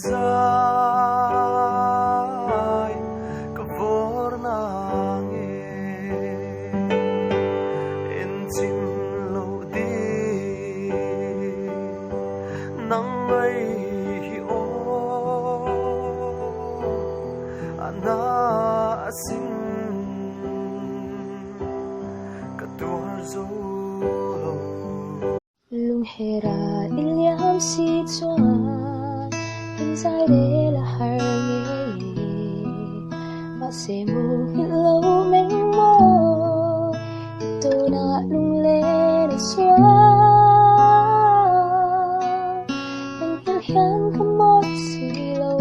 zai kavor nange in chim lo di nang ai hi o ana sim katur zo lung hera ilyam si chuan in sai de la har nge ma se mu hit lo meng mo to na lung le na chuan in hil hian ka mot si lo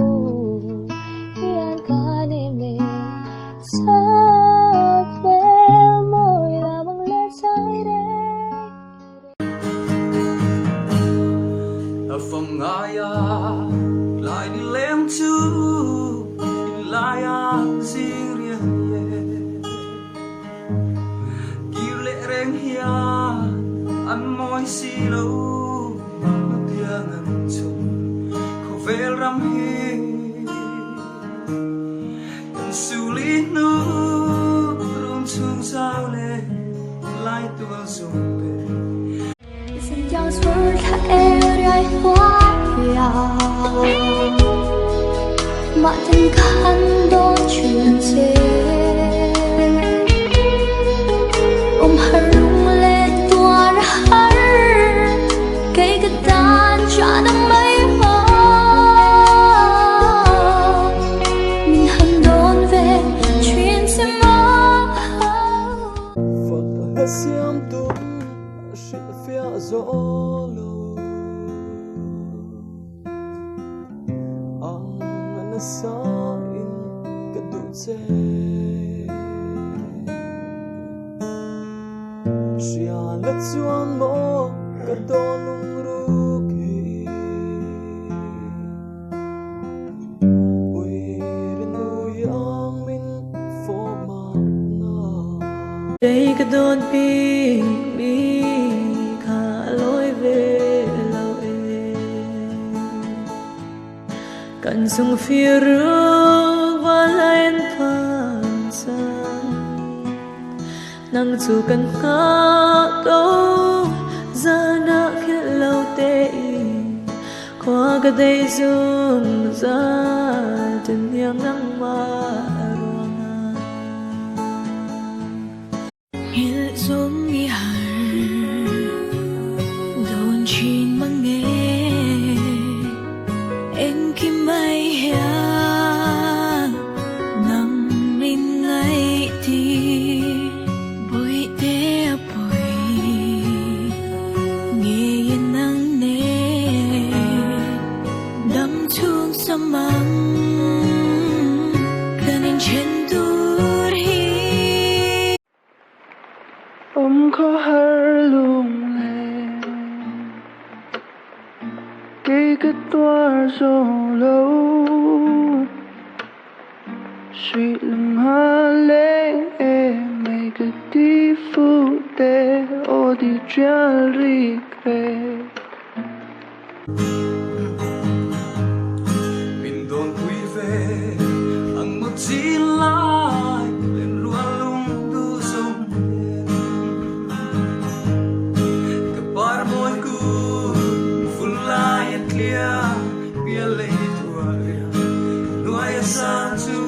hian ka ne me sa vel moi la bang le sai de phong ngaya lại đi lem chu lại ăn riêng riêng kêu lệ rèn hia ăn môi xì lâu nước tia ngân trùng khâu về ram hi cần xử lý nước luôn chung sao lệ lại tua dùng về xin chào xuân khát em rai hoa ya mà thân khăn đón chuyện xe har lung lên tua ra cây cái tan trả đâm mấy hoa mình hân đón về chuyện xe mơ Phật hết xiêm tung sẽ phía gió lù ang nasain kadutse siya latsuan mo kadonong ruki uirin uyang min format na đây kadon pi mi kha lối về lâu cần sung phía rước và lên phan sang nang chu kan nga đâu ra na khi lâu tê qua cái đây zoom ra tình yang nang ma hil zoom mi har don chin mang nghe em kim mai hia nằm min ngay thì bồi te bồi nghe nang nè đắm chuông sa mang kanin chen tu hi có har lung lên cái toa zo lâu suy lưng ha lên em mày cái đi phu te o di jali kre mình đồn quy về ang một chi lại lên luôn lung tu sông cái bar môi cu full lại clear bia lấy tua nuôi sang chu